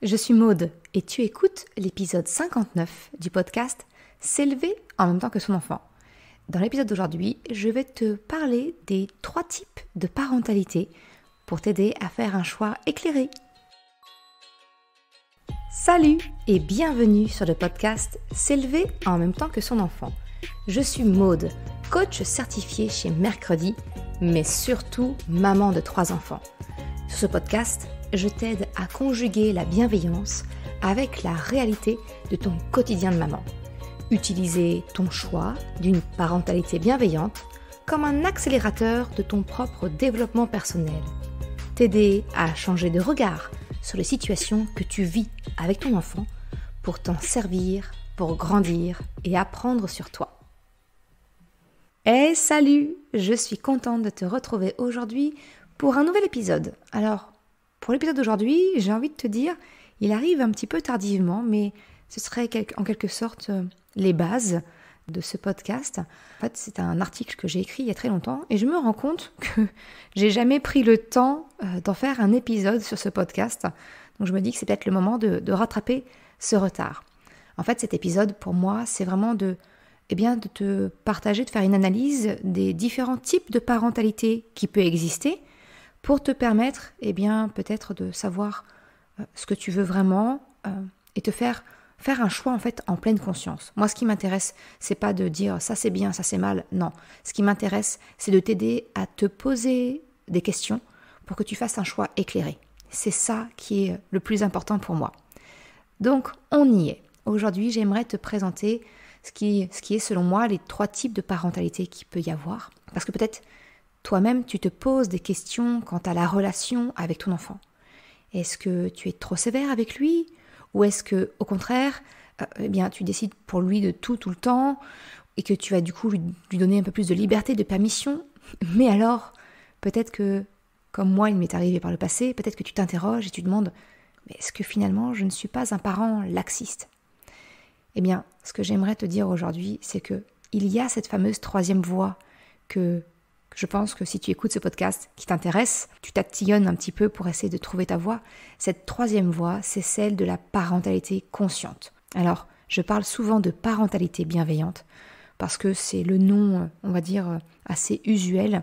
je suis Maude et tu écoutes l'épisode 59 du podcast S'élever en même temps que son enfant. Dans l'épisode d'aujourd'hui, je vais te parler des 3 types de parentalité pour t'aider à faire un choix éclairé. Salut et bienvenue sur le podcast S'élever en même temps que son enfant. Je suis Maude, coach certifié chez Mercredi, mais surtout maman de 3 enfants. Sur ce podcast, je t'aide à conjuguer la bienveillance avec la réalité de ton quotidien de maman. Utiliser ton choix d'une parentalité bienveillante comme un accélérateur de ton propre développement personnel. T'aider à changer de regard sur les situations que tu vis avec ton enfant pour t'en servir, pour grandir et apprendre sur toi. Hey, salut! Je suis contente de te retrouver aujourd'hui pour un nouvel épisode. Alors, pour l'épisode d'aujourd'hui, j'ai envie de te dire, il arrive un petit peu tardivement, mais ce serait en quelque sorte les bases de ce podcast. En fait, c'est un article que j'ai écrit il y a très longtemps et je me rends compte que j'ai jamais pris le temps d'en faire un épisode sur ce podcast. Donc je me dis que c'est peut-être le moment de rattraper ce retard. En fait, cet épisode, pour moi, c'est vraiment de te partager, de faire une analyse des différents types de parentalité qui peut exister pour te permettre, peut-être de savoir ce que tu veux vraiment et te faire un choix en fait en pleine conscience. Moi, ce qui m'intéresse, c'est pas de dire ça c'est bien, ça c'est mal. Non, ce qui m'intéresse, c'est de t'aider à te poser des questions pour que tu fasses un choix éclairé. C'est ça qui est le plus important pour moi. Donc, on y est. Aujourd'hui, j'aimerais te présenter ce qui est selon moi les 3 types de parentalité qu'il peut y avoir. Parce que peut-être toi-même, tu te poses des questions quant à la relation avec ton enfant. Est-ce que tu es trop sévère avec lui ? Ou est-ce que, au contraire, tu décides pour lui de tout le temps et que tu vas du coup lui donner un peu plus de liberté, de permission ? Mais alors, peut-être que, comme moi, il m'est arrivé par le passé, peut-être que tu t'interroges et tu demandes « Mais est-ce que finalement, je ne suis pas un parent laxiste ?» Ce que j'aimerais te dire aujourd'hui, c'est que il y a cette fameuse 3e voie que je pense que si tu écoutes ce podcast qui t'intéresse, tu tatillonnes un petit peu pour essayer de trouver ta voie. Cette 3e voie, c'est celle de la parentalité consciente. Alors, je parle souvent de parentalité bienveillante parce que c'est le nom, on va dire, assez usuel,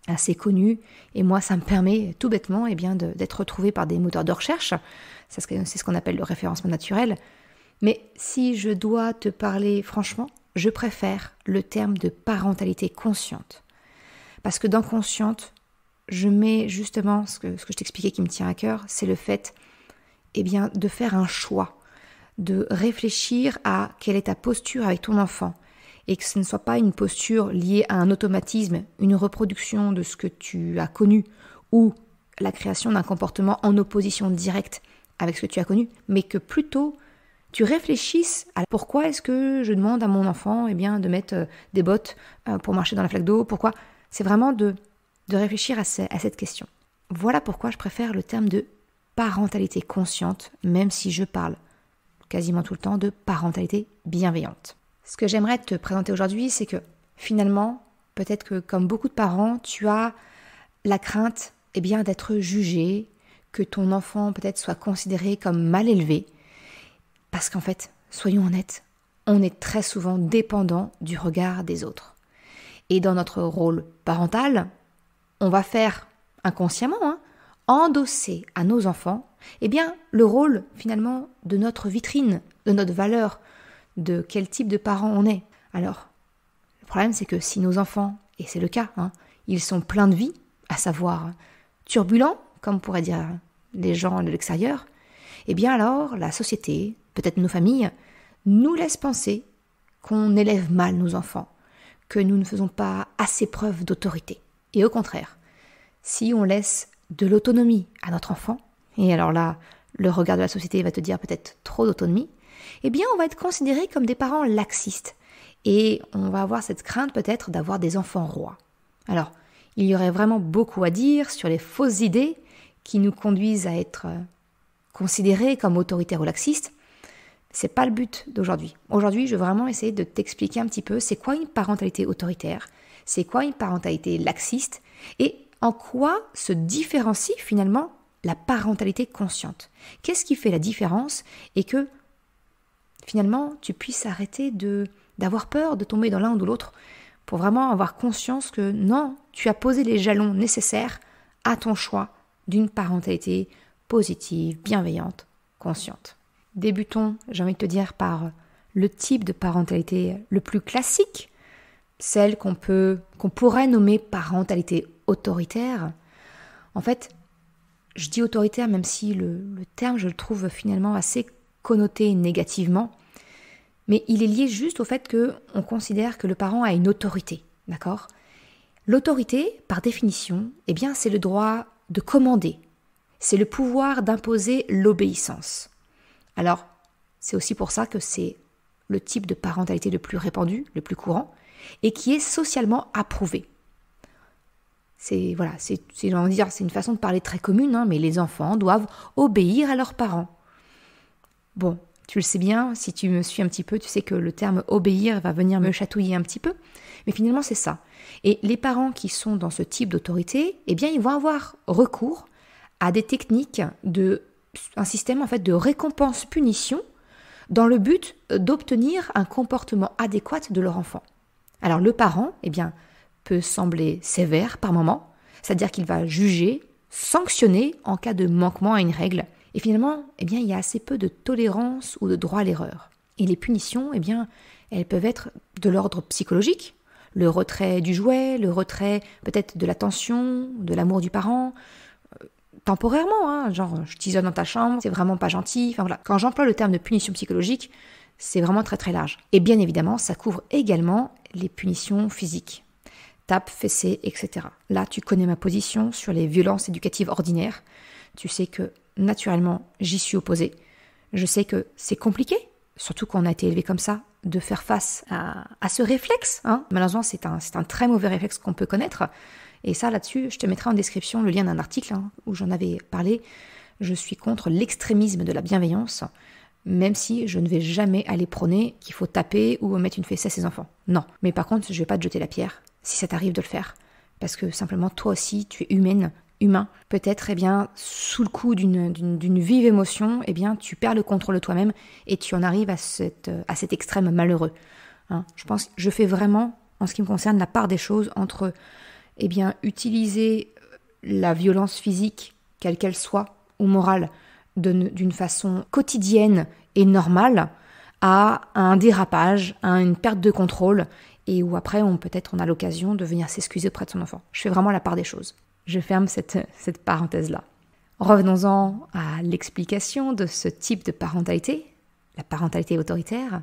assez connu. Et moi, ça me permet tout bêtement d'être retrouvé par des moteurs de recherche. C'est ce qu'on appelle le référencement naturel. Mais si je dois te parler franchement, je préfère le terme de parentalité consciente. Parce que dans consciente, je mets justement ce que je t'expliquais qui me tient à cœur, c'est le fait de faire un choix, de réfléchir à quelle est ta posture avec ton enfant et que ce ne soit pas une posture liée à un automatisme, une reproduction de ce que tu as connu ou la création d'un comportement en opposition directe avec ce que tu as connu, mais que plutôt tu réfléchisses à pourquoi est-ce que je demande à mon enfant de mettre des bottes pour marcher dans la flaque d'eau, pourquoi. C'est vraiment de réfléchir à cette question. Voilà pourquoi je préfère le terme de parentalité consciente, même si je parle quasiment tout le temps de parentalité bienveillante. Ce que j'aimerais te présenter aujourd'hui, c'est que finalement, peut-être que comme beaucoup de parents, tu as la crainte d'être jugé, que ton enfant peut-être soit considéré comme mal élevé, parce qu'en fait, soyons honnêtes, on est très souvent dépendant du regard des autres. Et dans notre rôle parental, on va faire inconsciemment, endosser à nos enfants, le rôle finalement de notre vitrine, de notre valeur, de quel type de parent on est. Alors, le problème c'est que si nos enfants, et c'est le cas, ils sont pleins de vie, à savoir turbulents, comme pourraient dire les gens de l'extérieur, alors la société, peut-être nos familles, nous laissent penser qu'on élève mal nos enfants, que nous ne faisons pas assez preuve d'autorité. Et au contraire, si on laisse de l'autonomie à notre enfant, et alors là, le regard de la société va te dire peut-être trop d'autonomie, on va être considérés comme des parents laxistes. Et on va avoir cette crainte peut-être d'avoir des enfants rois. Alors, il y aurait vraiment beaucoup à dire sur les fausses idées qui nous conduisent à être considérés comme autoritaires ou laxistes. C'est pas le but d'aujourd'hui. Aujourd'hui, je veux vraiment essayer de t'expliquer un petit peu c'est quoi une parentalité autoritaire, c'est quoi une parentalité laxiste et en quoi se différencient finalement la parentalité consciente. Qu'est-ce qui fait la différence et que finalement tu puisses arrêter d'avoir peur de tomber dans l'un ou de l'autre pour vraiment avoir conscience que non, tu as posé les jalons nécessaires à ton choix d'une parentalité positive, bienveillante, consciente. Débutons, j'ai envie de te dire, par le type de parentalité le plus classique, celle qu'on pourrait nommer parentalité autoritaire. En fait, je dis autoritaire même si le terme, je le trouve finalement assez connoté négativement, mais il est lié juste au fait qu'on considère que le parent a une autorité, d'accord ? L'autorité, par définition, c'est le droit de commander, c'est le pouvoir d'imposer l'obéissance. Alors, c'est aussi pour ça que c'est le type de parentalité le plus répandu, le plus courant, et qui est socialement approuvé. C'est une façon de parler très commune, mais les enfants doivent obéir à leurs parents. Bon, tu le sais bien, si tu me suis un petit peu, tu sais que le terme obéir va venir me chatouiller un petit peu, mais finalement c'est ça. Et les parents qui sont dans ce type d'autorité, ils vont avoir recours à des techniques un système en fait de récompense-punition dans le but d'obtenir un comportement adéquat de leur enfant. Alors le parent, peut sembler sévère par moment, c'est-à-dire qu'il va juger, sanctionner en cas de manquement à une règle. Et finalement, il y a assez peu de tolérance ou de droit à l'erreur. Et les punitions, elles peuvent être de l'ordre psychologique, le retrait du jouet, le retrait peut-être de l'attention, de l'amour du parent, temporairement, genre je t'isole dans ta chambre, c'est vraiment pas gentil, Quand j'emploie le terme de punition psychologique, c'est vraiment très très large. Et bien évidemment, ça couvre également les punitions physiques. Tape, fessée, etc. Là, tu connais ma position sur les violences éducatives ordinaires. Tu sais que, naturellement, j'y suis opposée. Je sais que c'est compliqué, surtout quand on a été élevé comme ça, de faire face à ce réflexe. Malheureusement, c'est un très mauvais réflexe qu'on peut connaître. Et ça, là-dessus, je te mettrai en description le lien d'un article où j'en avais parlé. Je suis contre l'extrémisme de la bienveillance, même si je ne vais jamais aller prôner qu'il faut taper ou mettre une fessée à ses enfants. Non. Mais par contre, je ne vais pas te jeter la pierre si ça t'arrive de le faire. Parce que simplement, toi aussi, tu es humain. Peut-être, sous le coup d'une vive émotion, tu perds le contrôle de toi-même et tu en arrives à cet extrême malheureux. Je pense que je fais vraiment, en ce qui me concerne, la part des choses entre utiliser la violence physique, quelle qu'elle soit, ou morale, d'une façon quotidienne et normale, à un dérapage, à une perte de contrôle, et où après, on a l'occasion de venir s'excuser auprès de son enfant. Je fais vraiment la part des choses. Je ferme cette parenthèse-là. Revenons-en à l'explication de ce type de parentalité, la parentalité autoritaire.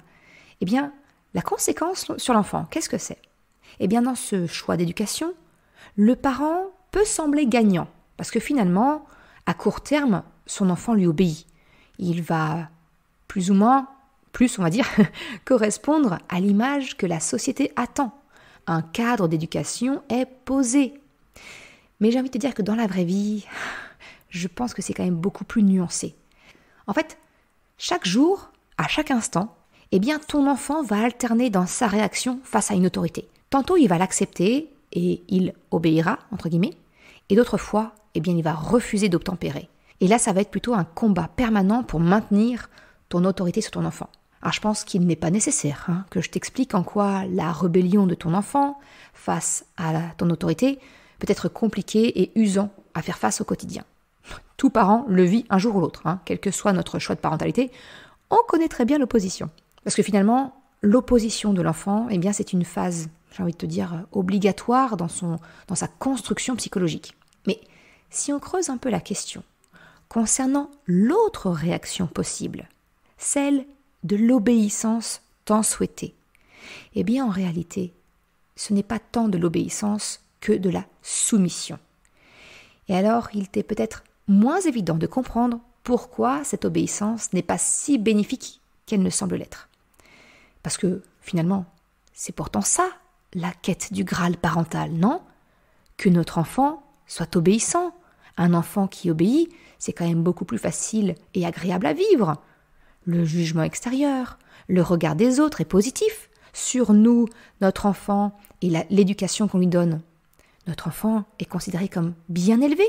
La conséquence sur l'enfant, qu'est-ce que c'est ? Dans ce choix d'éducation, le parent peut sembler gagnant, parce que finalement, à court terme, son enfant lui obéit. Il va plus, on va dire, correspondre à l'image que la société attend. Un cadre d'éducation est posé. Mais j'ai envie de te dire que dans la vraie vie, je pense que c'est quand même beaucoup plus nuancé. En fait, chaque jour, à chaque instant, ton enfant va alterner dans sa réaction face à une autorité. Tantôt, il va l'accepter et il obéira, entre guillemets, et d'autres fois, il va refuser d'obtempérer. Et là, ça va être plutôt un combat permanent pour maintenir ton autorité sur ton enfant. Alors je pense qu'il n'est pas nécessaire que je t'explique en quoi la rébellion de ton enfant face à ton autorité peut être compliqué et usant à faire face au quotidien. Tout parent le vit un jour ou l'autre, quel que soit notre choix de parentalité, on connaît très bien l'opposition. Parce que finalement, l'opposition de l'enfant, c'est une phase, j'ai envie de te dire, obligatoire dans sa construction psychologique. Mais si on creuse un peu la question, concernant l'autre réaction possible, celle de l'obéissance tant souhaitée, en réalité, ce n'est pas tant de l'obéissance que de la soumission. Et alors, il t'est peut-être moins évident de comprendre pourquoi cette obéissance n'est pas si bénéfique qu'elle ne semble l'être. Parce que, finalement, c'est pourtant ça, la quête du Graal parental, non ? Que notre enfant soit obéissant. Un enfant qui obéit, c'est quand même beaucoup plus facile et agréable à vivre. Le jugement extérieur, le regard des autres est positif sur nous, notre enfant et l'éducation qu'on lui donne. Notre enfant est considéré comme bien élevé.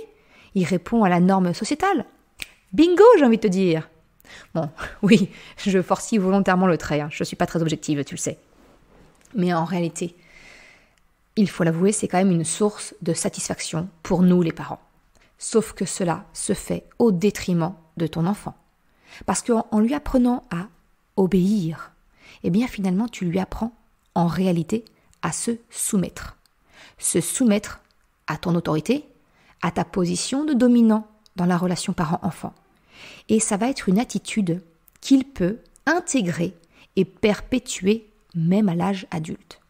Il répond à la norme sociétale. Bingo, j'ai envie de te dire. Bon, oui, je forcille volontairement le trait, je ne suis pas très objective, tu le sais. Mais en réalité, il faut l'avouer, c'est quand même une source de satisfaction pour nous les parents. Sauf que cela se fait au détriment de ton enfant. Parce qu'en lui apprenant à obéir, eh bien finalement tu lui apprends en réalité à se soumettre. Se soumettre à ton autorité, à ta position de dominant dans la relation parent-enfant. Et ça va être une attitude qu'il peut intégrer et perpétuer même à l'âge adulte.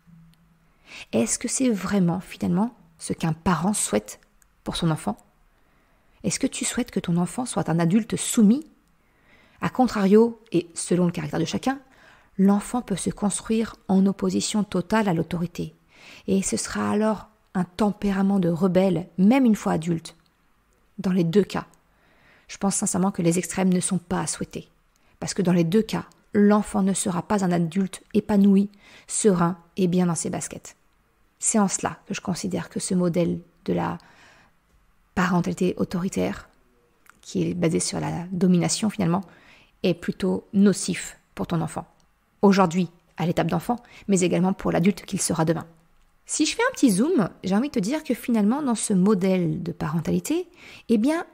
Est-ce que c'est vraiment finalement ce qu'un parent souhaite pour son enfant ? Est-ce que tu souhaites que ton enfant soit un adulte soumis ? A contrario, et selon le caractère de chacun, l'enfant peut se construire en opposition totale à l'autorité. Et ce sera alors un tempérament de rebelle, même une fois adulte. Dans les deux cas, je pense sincèrement que les extrêmes ne sont pas à souhaiter. Parce que dans les deux cas, l'enfant ne sera pas un adulte épanoui, serein et bien dans ses baskets. C'est en cela que je considère que ce modèle de la parentalité autoritaire, qui est basé sur la domination finalement, est plutôt nocif pour ton enfant. Aujourd'hui, à l'étape d'enfant, mais également pour l'adulte qu'il sera demain. Si je fais un petit zoom, j'ai envie de te dire que finalement, dans ce modèle de parentalité, eh bien,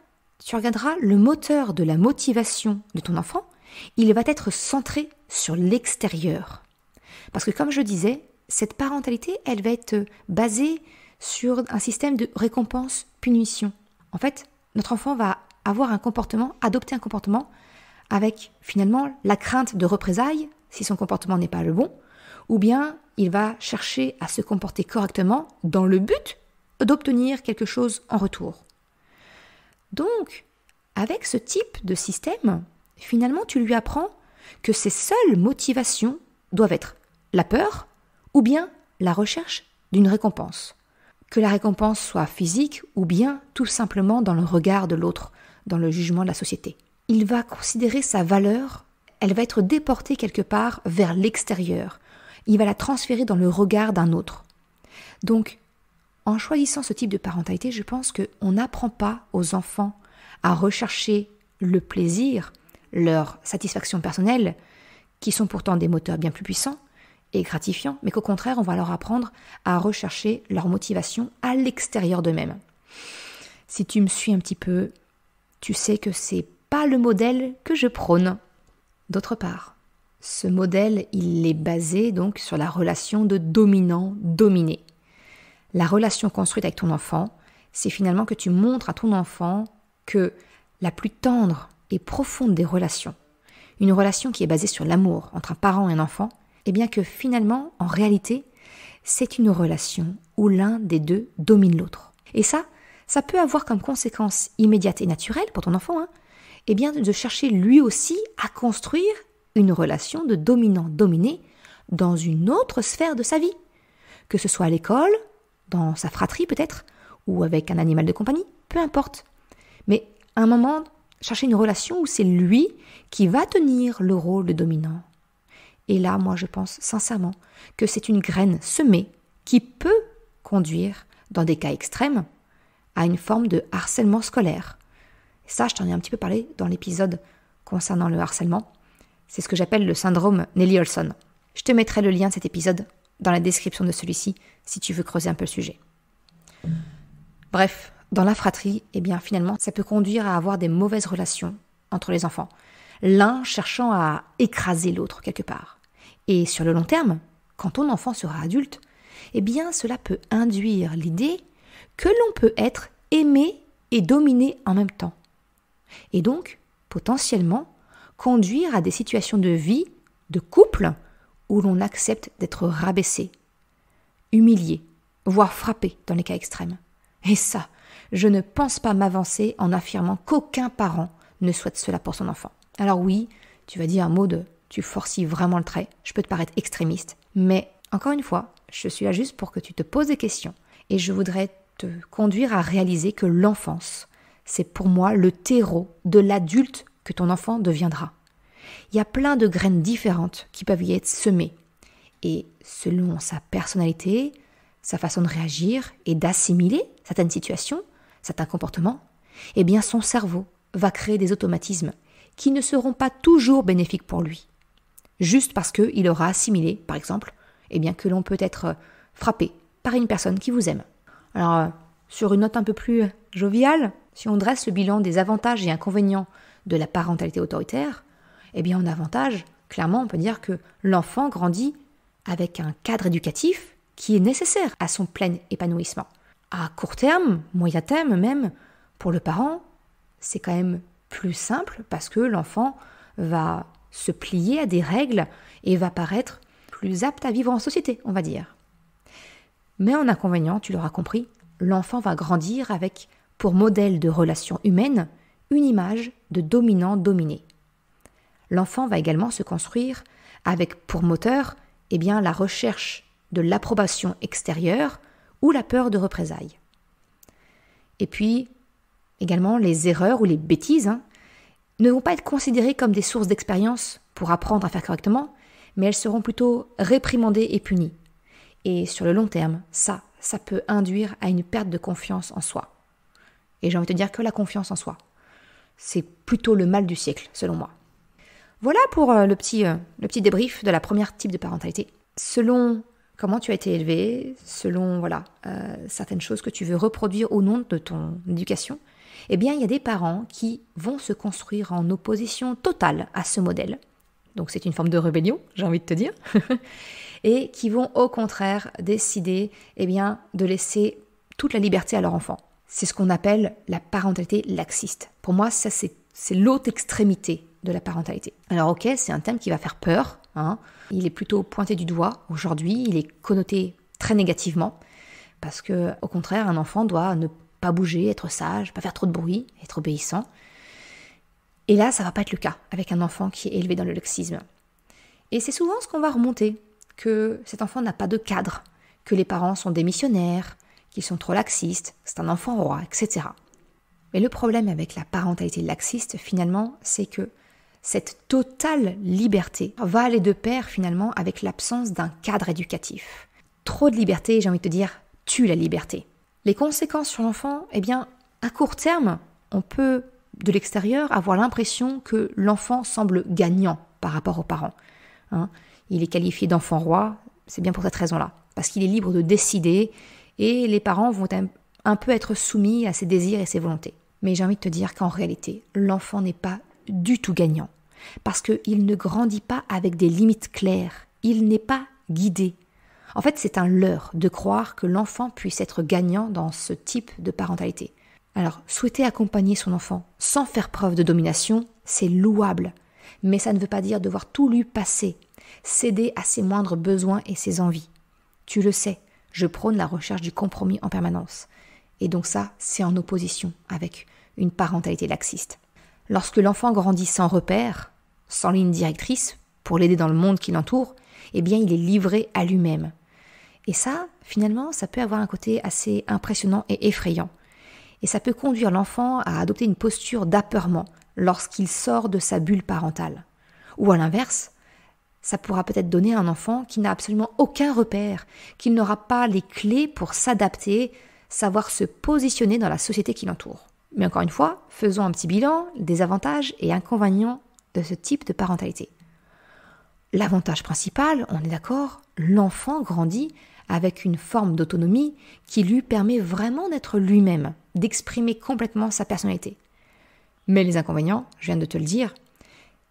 tu regarderas le moteur de la motivation de ton enfant, il va être centré sur l'extérieur. Parce que comme je disais, cette parentalité, elle va être basée sur un système de récompense-punition. En fait, notre enfant va avoir un comportement, adopter un comportement avec finalement la crainte de représailles si son comportement n'est pas le bon, ou bien il va chercher à se comporter correctement dans le but d'obtenir quelque chose en retour. Donc, avec ce type de système, finalement tu lui apprends que ses seules motivations doivent être la peur ou bien la recherche d'une récompense. Que la récompense soit physique ou bien tout simplement dans le regard de l'autre, dans le jugement de la société. Il va considérer sa valeur, elle va être déportée quelque part vers l'extérieur. Il va la transférer dans le regard d'un autre. Donc, en choisissant ce type de parentalité, je pense qu'on n'apprend pas aux enfants à rechercher le plaisir, leur satisfaction personnelle, qui sont pourtant des moteurs bien plus puissants et gratifiants, mais qu'au contraire, on va leur apprendre à rechercher leur motivation à l'extérieur d'eux-mêmes. Si tu me suis un petit peu, tu sais que c'est pas le modèle que je prône. D'autre part, ce modèle, il est basé donc sur la relation de dominant-dominé. La relation construite avec ton enfant, c'est finalement que tu montres à ton enfant que la plus tendre et profonde des relations, une relation qui est basée sur l'amour entre un parent et un enfant, eh bien que finalement, en réalité, c'est une relation où l'un des deux domine l'autre. Et ça peut avoir comme conséquence immédiate et naturelle pour ton enfant, eh bien de chercher lui aussi à construire une relation de dominant-dominé dans une autre sphère de sa vie, que ce soit à l'école, dans sa fratrie peut-être, ou avec un animal de compagnie, peu importe. Mais à un moment, chercher une relation où c'est lui qui va tenir le rôle de dominant. Et là, moi, je pense sincèrement que c'est une graine semée qui peut conduire, dans des cas extrêmes, à une forme de harcèlement scolaire. Ça, je t'en ai un petit peu parlé dans l'épisode concernant le harcèlement. C'est ce que j'appelle le syndrome Nelly Olson. Je te mettrai le lien de cet épisode dans la description de celui-ci si tu veux creuser un peu le sujet. Bref, dans la fratrie, eh bien finalement, ça peut conduire à avoir des mauvaises relations entre les enfants, l'un cherchant à écraser l'autre quelque part. Et sur le long terme, quand ton enfant sera adulte, eh bien cela peut induire l'idée que l'on peut être aimé et dominé en même temps. Et donc, potentiellement, conduire à des situations de vie, de couple, où l'on accepte d'être rabaissé, humilié, voire frappé dans les cas extrêmes. Et ça, je ne pense pas m'avancer en affirmant qu'aucun parent ne souhaite cela pour son enfant. Alors oui, tu vas dire un mot de « tu forcis vraiment le trait », je peux te paraître extrémiste, mais encore une fois, je suis là juste pour que tu te poses des questions et je voudrais te conduire à réaliser que l'enfance, c'est pour moi le terreau de l'adulte que ton enfant deviendra. Il y a plein de graines différentes qui peuvent y être semées et selon sa personnalité, sa façon de réagir et d'assimiler certaines situations, certains comportements, eh bien son cerveau va créer des automatismes qui ne seront pas toujours bénéfiques pour lui. Juste parce qu'il aura assimilé, par exemple, eh bien que l'on peut être frappé par une personne qui vous aime. Alors, sur une note un peu plus joviale, si on dresse le bilan des avantages et inconvénients de la parentalité autoritaire, eh bien en avantage, clairement on peut dire que l'enfant grandit avec un cadre éducatif qui est nécessaire à son plein épanouissement. À court terme, moyen terme même, pour le parent, c'est quand même plus simple parce que l'enfant va se plier à des règles et va paraître plus apte à vivre en société, on va dire. Mais en inconvénient, tu l'auras compris, l'enfant va grandir avec, pour modèle de relation humaine, une image de dominant-dominé. L'enfant va également se construire avec pour moteur la recherche de l'approbation extérieure ou la peur de représailles. Et puis, également, les erreurs ou les bêtises ne vont pas être considérées comme des sources d'expérience pour apprendre à faire correctement, mais elles seront plutôt réprimandées et punies. Et sur le long terme, ça peut induire à une perte de confiance en soi. Et j'ai envie de te dire que la confiance en soi, c'est plutôt le mal du siècle, selon moi. Voilà pour le petit débrief de la première type de parentalité. Selon comment tu as été élevé, selon certaines choses que tu veux reproduire au nom de ton éducation, eh bien il y a des parents qui vont se construire en opposition totale à ce modèle. Donc c'est une forme de rébellion, j'ai envie de te dire, et qui vont au contraire décider de laisser toute la liberté à leur enfant. C'est ce qu'on appelle la parentalité laxiste. Pour moi, ça c'est l'autre extrémité de la parentalité. Alors ok, c'est un thème qui va faire peur, il est plutôt pointé du doigt aujourd'hui, il est connoté très négativement, parce que au contraire, un enfant doit ne pas bouger, être sage, pas faire trop de bruit, être obéissant. Et là, ça va pas être le cas avec un enfant qui est élevé dans le laxisme. Et c'est souvent ce qu'on va remonter, que cet enfant n'a pas de cadre, que les parents sont démissionnaires, qu'ils sont trop laxistes, c'est un enfant roi, etc. Mais le problème avec la parentalité laxiste, finalement, c'est que cette totale liberté va aller de pair, finalement, avec l'absence d'un cadre éducatif. Trop de liberté, j'ai envie de te dire, tue la liberté. Les conséquences sur l'enfant, à court terme, on peut, de l'extérieur, avoir l'impression que l'enfant semble gagnant par rapport aux parents. Il est qualifié d'enfant roi, c'est bien pour cette raison-là, parce qu'il est libre de décider et les parents vont un peu être soumis à ses désirs et ses volontés. Mais j'ai envie de te dire qu'en réalité, l'enfant n'est pas du tout gagnant, parce qu'il ne grandit pas avec des limites claires, il n'est pas guidé. En fait, c'est un leurre de croire que l'enfant puisse être gagnant dans ce type de parentalité. Alors, souhaiter accompagner son enfant sans faire preuve de domination, c'est louable, mais ça ne veut pas dire devoir tout lui passer, céder à ses moindres besoins et ses envies. Tu le sais, je prône la recherche du compromis en permanence. Et donc ça, c'est en opposition avec une parentalité laxiste. Lorsque l'enfant grandit sans repère, sans ligne directrice, pour l'aider dans le monde qui l'entoure, il est livré à lui-même. Et ça, finalement, ça peut avoir un côté assez impressionnant et effrayant. Et ça peut conduire l'enfant à adopter une posture d'apeurement lorsqu'il sort de sa bulle parentale. Ou à l'inverse, ça pourra peut-être donner à un enfant qui n'a absolument aucun repère, qui n'aura pas les clés pour s'adapter, savoir se positionner dans la société qui l'entoure. Mais encore une fois, faisons un petit bilan des avantages et inconvénients de ce type de parentalité. L'avantage principal, on est d'accord, l'enfant grandit avec une forme d'autonomie qui lui permet vraiment d'être lui-même, d'exprimer complètement sa personnalité. Mais les inconvénients, je viens de te le dire,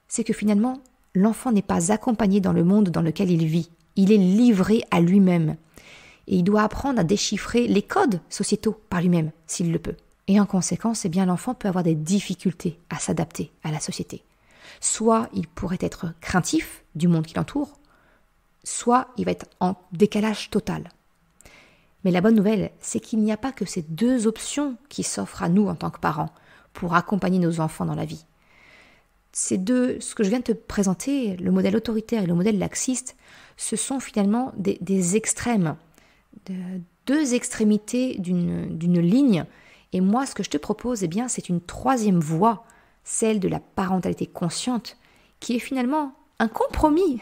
c'est que finalement, l'enfant n'est pas accompagné dans le monde dans lequel il vit. Il est livré à lui-même. Et il doit apprendre à déchiffrer les codes sociétaux par lui-même, s'il le peut. Et en conséquence, l'enfant peut avoir des difficultés à s'adapter à la société. Soit il pourrait être craintif du monde qui l'entoure, soit il va être en décalage total. Mais la bonne nouvelle, c'est qu'il n'y a pas que ces deux options qui s'offrent à nous en tant que parents pour accompagner nos enfants dans la vie. Ces deux, ce que je viens de te présenter, le modèle autoritaire et le modèle laxiste, ce sont finalement des extrêmes, deux extrémités d'une ligne. Et moi, ce que je te propose, c'est une troisième voie, celle de la parentalité consciente, qui est finalement un compromis,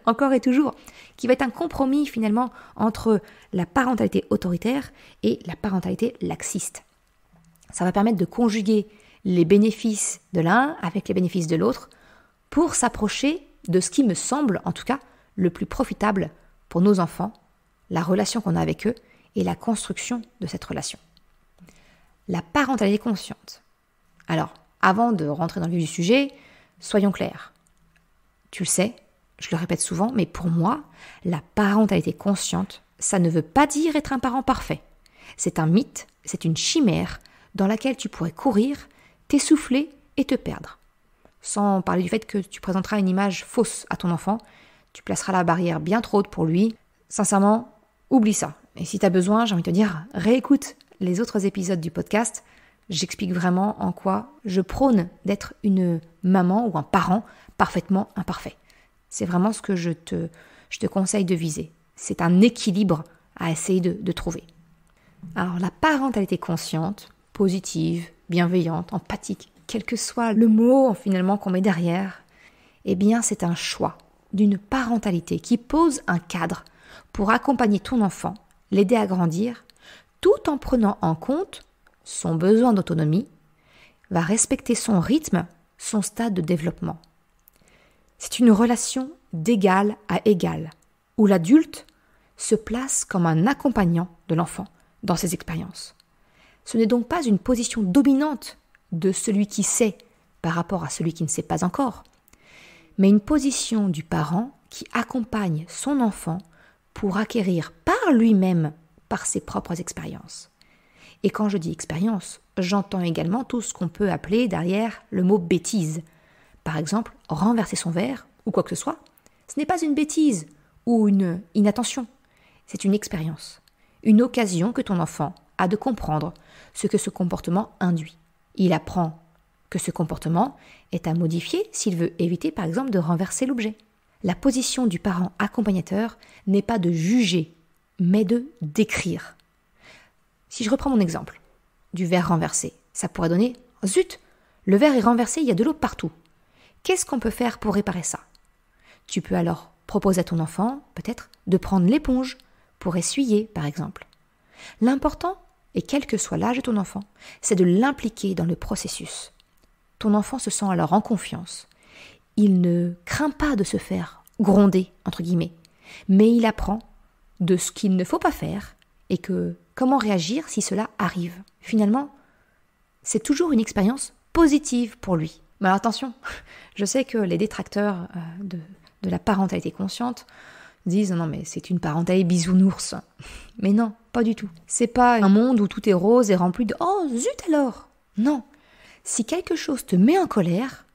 encore et toujours, qui va être un compromis finalement entre la parentalité autoritaire et la parentalité laxiste. Ça va permettre de conjuguer les bénéfices de l'un avec les bénéfices de l'autre pour s'approcher de ce qui me semble, en tout cas, le plus profitable pour nos enfants, la relation qu'on a avec eux et la construction de cette relation. La parentalité consciente. Alors, avant de rentrer dans le vif du sujet, soyons clairs. Tu le sais, je le répète souvent, mais pour moi, la parentalité consciente, ça ne veut pas dire être un parent parfait. C'est un mythe, c'est une chimère dans laquelle tu pourrais courir, t'essouffler et te perdre. Sans parler du fait que tu présenteras une image fausse à ton enfant, tu placeras la barrière bien trop haute pour lui. Sincèrement, oublie ça. Et si tu as besoin, j'ai envie de te dire, réécoute les autres épisodes du podcast. J'explique vraiment en quoi je prône d'être une maman ou un parent parfaitement imparfait. C'est vraiment ce que je te conseille de viser. C'est un équilibre à essayer de trouver. Alors la parentalité consciente, positive, bienveillante, empathique, quel que soit le mot finalement qu'on met derrière, eh bien c'est un choix d'une parentalité qui pose un cadre pour accompagner ton enfant, l'aider à grandir, tout en prenant en compte son besoin d'autonomie, va respecter son rythme, son stade de développement. C'est une relation d'égal à égal, où l'adulte se place comme un accompagnant de l'enfant dans ses expériences. Ce n'est donc pas une position dominante de celui qui sait par rapport à celui qui ne sait pas encore, mais une position du parent qui accompagne son enfant pour acquérir par lui-même, par ses propres expériences. Et quand je dis expérience, j'entends également tout ce qu'on peut appeler derrière le mot bêtise. Par exemple, renverser son verre ou quoi que ce soit, ce n'est pas une bêtise ou une inattention, c'est une expérience, une occasion que ton enfant a de comprendre ce que ce comportement induit. Il apprend que ce comportement est à modifier s'il veut éviter par exemple de renverser l'objet. La position du parent accompagnateur n'est pas de juger, mais de décrire. Si je reprends mon exemple du verre renversé, ça pourrait donner « Zut, le verre est renversé, il y a de l'eau partout. Qu'est-ce qu'on peut faire pour réparer ça ?» Tu peux alors proposer à ton enfant, peut-être, de prendre l'éponge pour essuyer, par exemple. L'important, et quel que soit l'âge de ton enfant, c'est de l'impliquer dans le processus. Ton enfant se sent alors en confiance. Il ne craint pas de se faire gronder, entre guillemets, mais il apprend de ce qu'il ne faut pas faire et que comment réagir si cela arrive. Finalement, c'est toujours une expérience positive pour lui. Mais attention, je sais que les détracteurs de la parentalité consciente disent non mais c'est une parentalité bisounours. Mais non, pas du tout. C'est pas un monde où tout est rose et rempli de oh zut alors. Non. Si quelque chose te met en colère,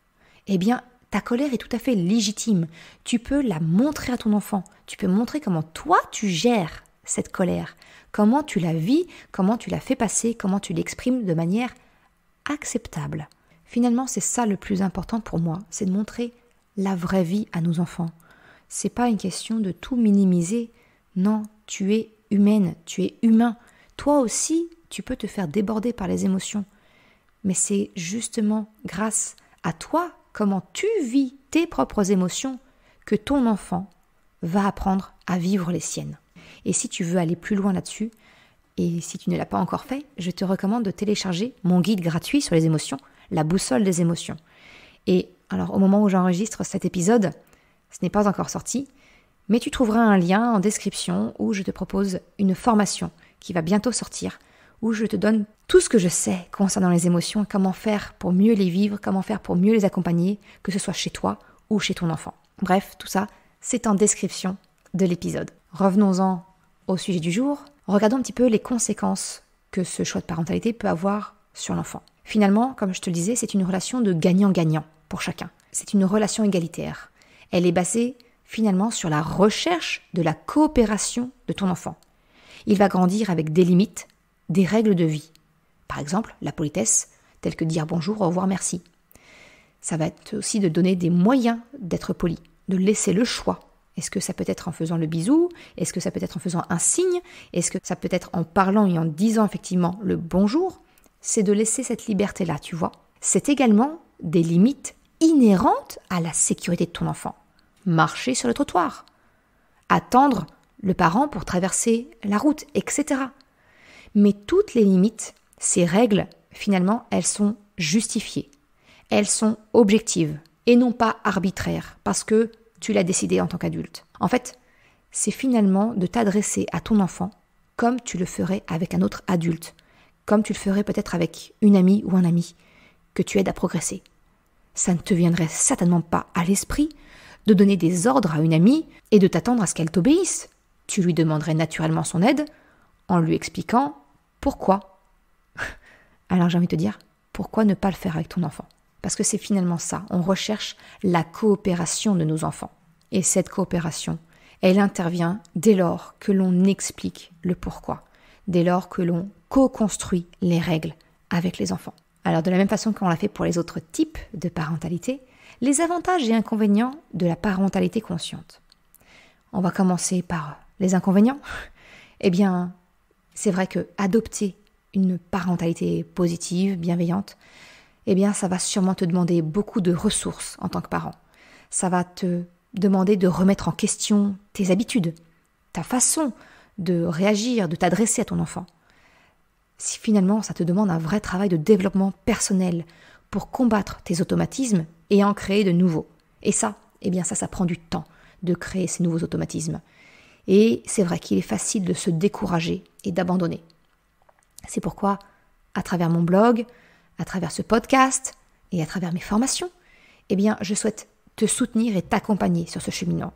eh bien ta colère est tout à fait légitime. Tu peux la montrer à ton enfant. Tu peux montrer comment toi tu gères cette colère, comment tu la vis, comment tu la fais passer, comment tu l'exprimes de manière acceptable. Finalement, c'est ça le plus important pour moi, c'est de montrer la vraie vie à nos enfants. C'est pas une question de tout minimiser. Non, tu es humaine, tu es humain. Toi aussi, tu peux te faire déborder par les émotions. Mais c'est justement grâce à toi, comment tu vis tes propres émotions, que ton enfant va apprendre à vivre les siennes. Et si tu veux aller plus loin là-dessus, et si tu ne l'as pas encore fait, je te recommande de télécharger mon guide gratuit sur les émotions, la boussole des émotions. Et alors au moment où j'enregistre cet épisode, ce n'est pas encore sorti, mais tu trouveras un lien en description où je te propose une formation qui va bientôt sortir, où je te donne tout ce que je sais concernant les émotions, comment faire pour mieux les vivre, comment faire pour mieux les accompagner, que ce soit chez toi ou chez ton enfant. Bref, tout ça, c'est en description de l'épisode. Revenons-en au sujet du jour. Regardons un petit peu les conséquences que ce choix de parentalité peut avoir sur l'enfant. Finalement, comme je te le disais, c'est une relation de gagnant-gagnant pour chacun. C'est une relation égalitaire. Elle est basée finalement sur la recherche de la coopération de ton enfant. Il va grandir avec des limites, des règles de vie. Par exemple, la politesse, telle que dire bonjour, au revoir, merci. Ça va être aussi de donner des moyens d'être poli, de laisser le choix. Est-ce que ça peut être en faisant le bisou? Est-ce que ça peut être en faisant un signe? Est-ce que ça peut être en parlant et en disant effectivement le bonjour? C'est de laisser cette liberté-là, tu vois. C'est également des limites inhérentes à la sécurité de ton enfant. Marcher sur le trottoir, attendre le parent pour traverser la route, etc. Mais toutes les limites, ces règles, finalement, elles sont justifiées. Elles sont objectives et non pas arbitraires parce que tu l'as décidé en tant qu'adulte. En fait, c'est finalement de t'adresser à ton enfant comme tu le ferais avec un autre adulte, comme tu le ferais peut-être avec une amie ou un ami que tu aides à progresser. Ça ne te viendrait certainement pas à l'esprit de donner des ordres à une amie et de t'attendre à ce qu'elle t'obéisse. Tu lui demanderais naturellement son aide en lui expliquant pourquoi. Alors j'ai envie de te dire, pourquoi ne pas le faire avec ton enfant ? Parce que c'est finalement ça, on recherche la coopération de nos enfants. Et cette coopération, elle intervient dès lors que l'on explique le pourquoi, dès lors que l'on co-construit les règles avec les enfants. Alors de la même façon qu'on l'a fait pour les autres types de parentalité, les avantages et inconvénients de la parentalité consciente. On va commencer par les inconvénients. Eh bien, c'est vrai que adopter une parentalité positive, bienveillante, eh bien, ça va sûrement te demander beaucoup de ressources en tant que parent. Ça va te demander de remettre en question tes habitudes, ta façon de réagir, de t'adresser à ton enfant. Si finalement, ça te demande un vrai travail de développement personnel pour combattre tes automatismes et en créer de nouveaux. Et ça, eh bien ça prend du temps de créer ces nouveaux automatismes. Et c'est vrai qu'il est facile de se décourager et d'abandonner. C'est pourquoi, à travers mon blog, à travers ce podcast et à travers mes formations, eh bien, je souhaite te soutenir et t'accompagner sur ce cheminement.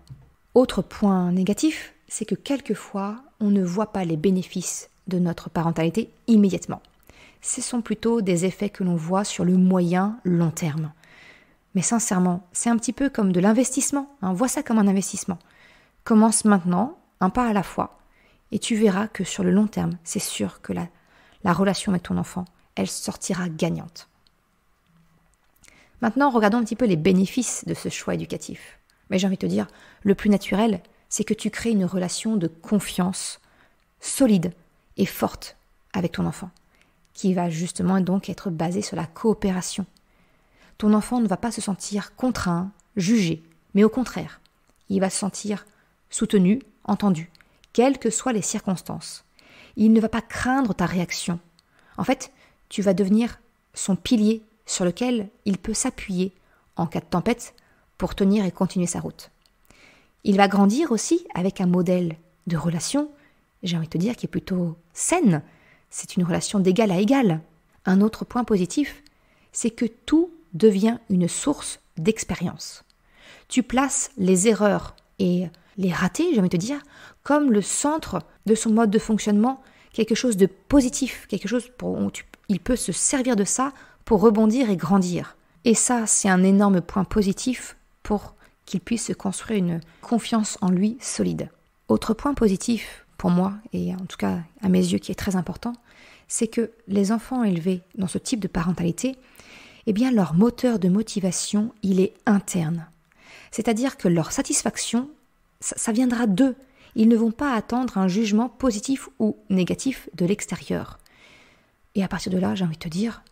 Autre point négatif, c'est que quelquefois, on ne voit pas les bénéfices de notre parentalité immédiatement. Ce sont plutôt des effets que l'on voit sur le moyen long terme. Mais sincèrement, c'est un petit peu comme de l'investissement. Vois ça comme un investissement. Commence maintenant, un pas à la fois, et tu verras que sur le long terme, c'est sûr que la relation avec ton enfant, elle sortira gagnante. Maintenant, regardons un petit peu les bénéfices de ce choix éducatif. Mais j'ai envie de te dire, le plus naturel, c'est que tu crées une relation de confiance solide et forte avec ton enfant, qui va justement donc être basée sur la coopération. Ton enfant ne va pas se sentir contraint, jugé, mais au contraire, il va se sentir soutenu, entendu, quelles que soient les circonstances. Il ne va pas craindre ta réaction. En fait, tu vas devenir son pilier sur lequel il peut s'appuyer en cas de tempête pour tenir et continuer sa route. Il va grandir aussi avec un modèle de relation, j'ai envie de te dire, qui est plutôt saine. C'est une relation d'égal à égal. Un autre point positif, c'est que tout devient une source d'expérience. Tu places les erreurs et les ratés, j'ai envie de te dire, comme le centre de son mode de fonctionnement, quelque chose de positif, quelque chose où il peut se servir de ça pour rebondir et grandir. Et ça, c'est un énorme point positif pour qu'il puisse se construire une confiance en lui solide. Autre point positif pour moi, et en tout cas à mes yeux qui est très important, c'est que les enfants élevés dans ce type de parentalité, eh bien leur moteur de motivation, il est interne. C'est-à-dire que leur satisfaction, ça viendra d'eux. Ils ne vont pas attendre un jugement positif ou négatif de l'extérieur. Et à partir de là, j'ai envie de te dire,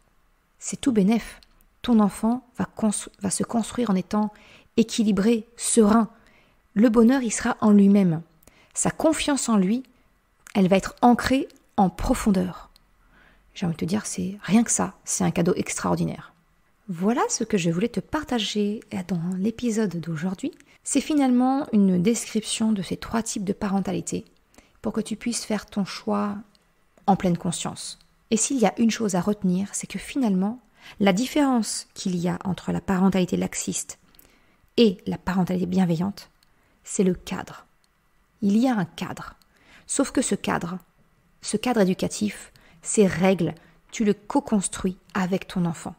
c'est tout bénef. Ton enfant va se construire en étant équilibré, serein. Le bonheur, il sera en lui-même. Sa confiance en lui, elle va être ancrée en profondeur. J'ai envie de te dire, c'est rien que ça, c'est un cadeau extraordinaire. Voilà ce que je voulais te partager dans l'épisode d'aujourd'hui. C'est finalement une description de ces 3 types de parentalité pour que tu puisses faire ton choix en pleine conscience. Et s'il y a une chose à retenir, c'est que finalement, la différence qu'il y a entre la parentalité laxiste et la parentalité bienveillante, c'est le cadre. Il y a un cadre. Sauf que ce cadre éducatif, ces règles, tu le co-construis avec ton enfant.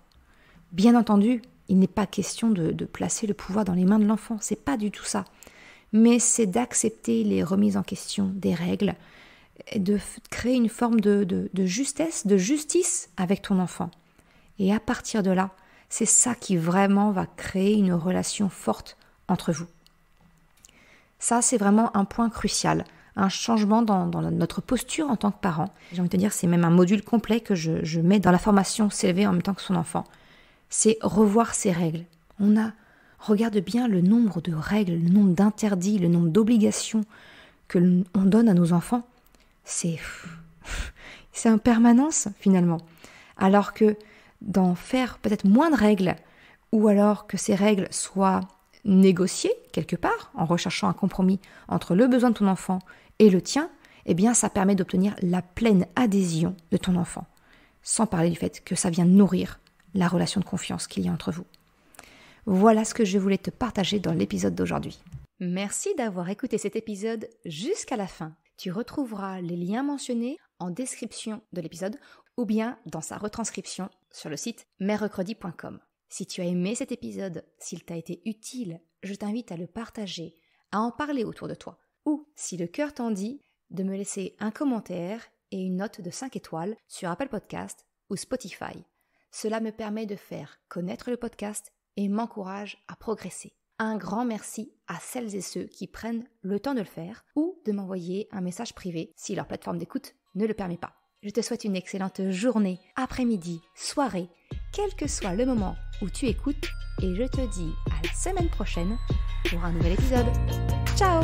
Bien entendu, il n'est pas question de placer le pouvoir dans les mains de l'enfant, c'est pas du tout ça. Mais c'est d'accepter les remises en question des règles, de créer une forme de justesse, de justice avec ton enfant. Et à partir de là, c'est ça qui vraiment va créer une relation forte entre vous. Ça, c'est vraiment un point crucial, un changement dans notre posture en tant que parent. J'ai envie de te dire, c'est même un module complet que je mets dans la formation S'élever en même temps que son enfant. C'est revoir ses règles. Regarde bien le nombre de règles, le nombre d'interdits, le nombre d'obligations que l'on donne à nos enfants. C'est en permanence, finalement. alors que d'en faire peut-être moins de règles, ou alors que ces règles soient négociées quelque part, en recherchant un compromis entre le besoin de ton enfant et le tien, eh bien ça permet d'obtenir la pleine adhésion de ton enfant, sans parler du fait que ça vient nourrir la relation de confiance qu'il y a entre vous. Voilà ce que je voulais te partager dans l'épisode d'aujourd'hui. Merci d'avoir écouté cet épisode jusqu'à la fin. Tu retrouveras les liens mentionnés en description de l'épisode ou bien dans sa retranscription sur le site merrecredi.com. Si tu as aimé cet épisode, s'il t'a été utile, je t'invite à le partager, à en parler autour de toi. Ou, si le cœur t'en dit, de me laisser un commentaire et une note de 5 étoiles sur Apple Podcast ou Spotify. Cela me permet de faire connaître le podcast et m'encourage à progresser. Un grand merci à celles et ceux qui prennent le temps de le faire ou de m'envoyer un message privé si leur plateforme d'écoute ne le permet pas. Je te souhaite une excellente journée, après-midi, soirée, quel que soit le moment où tu écoutes et je te dis à la semaine prochaine pour un nouvel épisode. Ciao!